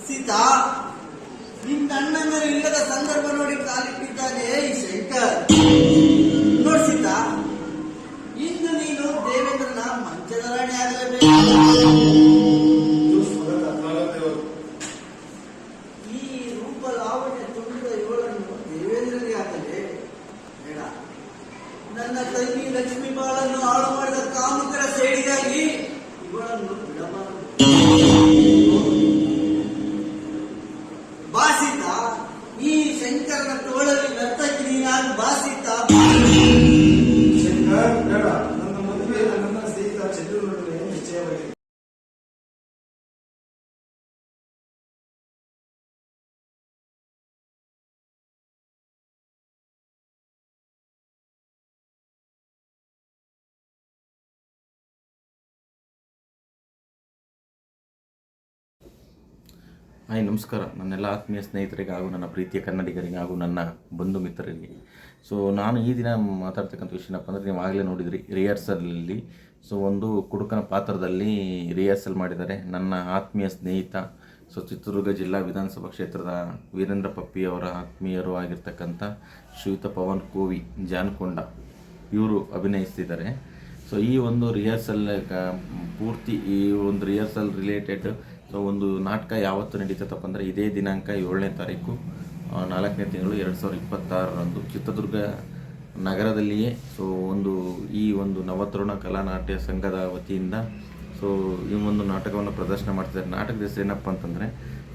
ಸೀತಾ, ನಿನ್ನ ಅಣ್ಣಂದರು ಇಲ್ಲದ ಸಂದರ್ಭ ನೋಡಿ ಕಾಲಿಟ್ಟಿದ್ದಾನೆ ಈ ಶಂಕರ್. ನೋಡ್ ಸೀತಾ, ಇಂದು ನೀನು ದೇವೇಂದ್ರನ ಮಂಚದ ರಾಣಿ ಆಗಲೇಬೇಕು. ಈ ರೂಪ ಲಾವಣ್ಯ ತುಂಬಿದ ಇವಳನ್ನು ದೇವೇಂದ್ರನಿಗೆ ಹಾಕಲೇ ಬೇಡ. ನನ್ನ ತಂಗಿ ಲಕ್ಷ್ಮೀ ಬಾಳನ್ನು ಹಾಳು ಮಾಡಿದ ಕಾಮುಕರ ಸೇಡಿಗಾಗಿ ಇವಳನ್ನು ಬಿಡಬಾರದು. ಬಾಸಿತ, ಈ ಶಂಕರನ ತೋಳಲ್ಲಿ ನರ್ತಕಿ ನೀನಾಗಿ ಬಾಸಿತ. ಶಂಕರ್ ಬೇಡ, ನನ್ನ ಮದುವೆ ನನ್ನ ಸ್ನೇಹಿತ ಚಂದ್ರನೊಡನೆ ನಿಶ್ಚಯವಾಗಿದೆ. ಹಾಯ್, ನಮಸ್ಕಾರ ನನ್ನೆಲ್ಲ ಆತ್ಮೀಯ ಸ್ನೇಹಿತರಿಗೆ ಹಾಗೂ ನನ್ನ ಪ್ರೀತಿಯ ಕನ್ನಡಿಗರಿಗೆ ಹಾಗೂ ನನ್ನ ಬಂಧು ಮಿತ್ರರಿಗೆ. ಸೊ ನಾನು ಈ ದಿನ ಮಾತಾಡ್ತಕ್ಕಂಥ ವಿಷಯ ಏನಪ್ಪ ಅಂದರೆ, ನೀವು ಆಗಲೇ ನೋಡಿದ್ರಿ ರಿಹರ್ಸಲಲ್ಲಿ. ಸೊ ಒಂದು ಕುಡುಕನ ಪಾತ್ರದಲ್ಲಿ ರಿಹರ್ಸಲ್ ಮಾಡಿದ್ದಾರೆ ನನ್ನ ಆತ್ಮೀಯ ಸ್ನೇಹಿತ, ಸೊ ಚಿತ್ರದುರ್ಗ ಜಿಲ್ಲಾ ವಿಧಾನಸಭಾ ಕ್ಷೇತ್ರದ ವೀರೇಂದ್ರ ಪಪ್ಪಿ ಅವರ ಆತ್ಮೀಯರು ಆಗಿರ್ತಕ್ಕಂಥ ಶ್ರೀಯುತ ಪವನ್ ಕೋವಿ ಜಾನ್ಕೊಂಡ ಇವರು ಅಭಿನಯಿಸ್ತಿದ್ದಾರೆ. ಸೊ ಈ ಒಂದು ರಿಹರ್ಸಲ್ ಪೂರ್ತಿ ಈ ಒಂದು ರಿಹರ್ಸಲ್ ರಿಲೇಟೆಡ್. ಸೊ ಒಂದು ನಾಟಕ ಯಾವತ್ತು ನಡೀತದಪ್ಪ ಅಂದರೆ, ಇದೇ ದಿನಾಂಕ 7ನೇ ತಾರೀಕು 4ನೇ ತಿಂಗಳು 2026ರಂದು ಚಿತ್ರದುರ್ಗ ನಗರದಲ್ಲಿಯೇ. ಸೊ ಈ ಒಂದು ನವತರುಣ ಕಲಾನಾಟ್ಯ ಸಂಘದ ವತಿಯಿಂದ ಸೊ ಈ ಒಂದು ನಾಟಕವನ್ನು ಪ್ರದರ್ಶನ ಮಾಡ್ತಿದ್ದಾರೆ. ನಾಟಕದ ಹೆಸರು ಏನಪ್ಪ ಅಂತಂದರೆ,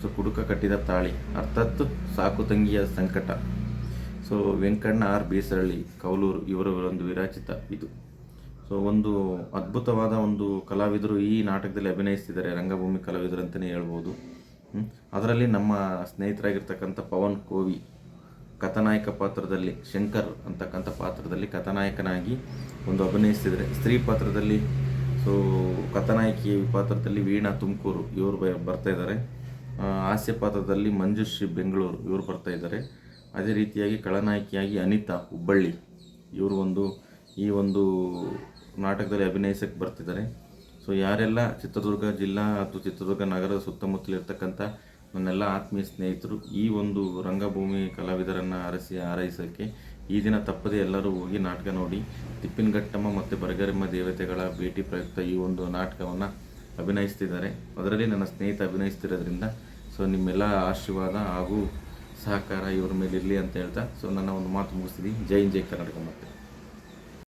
ಸೊ ಕುಡುಕ ಕಟ್ಟಿದ ತಾಳಿ, ಅರ್ಥಾತ್ ಸಾಕು ತಂಗಿಯ ಸಂಕಟ. ಸೊ ವೆಂಕಣ್ಣ ಆರ್ ಬೀಸರಳ್ಳಿ ಕೌಲೂರು ಇವರ ಒಂದು ವಿರಚಿತ ಇದು. ಸೊ ಒಂದು ಅದ್ಭುತವಾದ ಒಂದು ಕಲಾವಿದರು ಈ ನಾಟಕದಲ್ಲಿ ಅಭಿನಯಿಸ್ತಿದ್ದಾರೆ, ರಂಗಭೂಮಿ ಕಲಾವಿದರು ಅಂತಲೇ ಹೇಳ್ಬೋದು. ಅದರಲ್ಲಿ ನಮ್ಮ ಸ್ನೇಹಿತರಾಗಿರ್ತಕ್ಕಂಥ ಪವನ್ ಕೋವಿ ಕಥಾನಾಯಕ ಪಾತ್ರದಲ್ಲಿ, ಶಂಕರ್ ಅಂತಕ್ಕಂಥ ಪಾತ್ರದಲ್ಲಿ ಕಥಾನಾಯಕನಾಗಿ ಒಂದು ಅಭಿನಯಿಸ್ತಿದ್ದಾರೆ. ಸ್ತ್ರೀ ಪಾತ್ರದಲ್ಲಿ ಸೊ ಕಥಾನಾಯಕಿ ಪಾತ್ರದಲ್ಲಿ ವೀಣಾ ತುಮಕೂರು ಇವರು ಬರ್ತಾ ಇದ್ದಾರೆ. ಹಾಸ್ಯ ಪಾತ್ರದಲ್ಲಿ ಮಂಜುಶ್ರೀ ಬೆಂಗಳೂರು ಇವರು ಬರ್ತಾ ಇದ್ದಾರೆ. ಅದೇ ರೀತಿಯಾಗಿ ಖಳನಾಯಕಿಯಾಗಿ ಅನಿತಾ ಹುಬ್ಬಳ್ಳಿ ಇವರು ಈ ಒಂದು ನಾಟಕದಲ್ಲಿ ಅಭಿನಯಿಸಕ್ಕೆ ಬರ್ತಿದ್ದಾರೆ. ಸೊ ಯಾರೆಲ್ಲ ಚಿತ್ರದುರ್ಗ ಜಿಲ್ಲಾ ಮತ್ತು ಚಿತ್ರದುರ್ಗ ನಗರದ ಸುತ್ತಮುತ್ತಲಿರ್ತಕ್ಕಂಥ ನನ್ನೆಲ್ಲ ಆತ್ಮೀಯ ಸ್ನೇಹಿತರು ಈ ಒಂದು ರಂಗಭೂಮಿ ಕಲಾವಿದರನ್ನು ಹಾರೈಸೋಕ್ಕೆ ಈ ದಿನ ತಪ್ಪದೆ ಎಲ್ಲರೂ ಹೋಗಿ ನಾಟಕ ನೋಡಿ. ತಿಪ್ಪಿನಘಟ್ಟಮ್ಮ ಮತ್ತು ಬರಗರೆಮ್ಮ ದೇವತೆಗಳ ಭೇಟಿ ಪ್ರಯುಕ್ತ ಈ ಒಂದು ನಾಟಕವನ್ನು ಅಭಿನಯಿಸ್ತಿದ್ದಾರೆ. ಅದರಲ್ಲಿ ನನ್ನ ಸ್ನೇಹಿತ ಅಭಿನಯಿಸ್ತಿರೋದ್ರಿಂದ ಸೊ ನಿಮ್ಮೆಲ್ಲ ಆಶೀರ್ವಾದ ಹಾಗೂ ಸಹಕಾರ ಇವ್ರ ಮೇಲೆ ಇರಲಿ ಅಂತ ಹೇಳ್ತಾ ಸೊ ನನ್ನ ಒಂದು ಮಾತು ಮುಗಿಸ್ತೀನಿ. ಜೈ ಕರ್ನಾಟಕ. ಮತ್ತೆ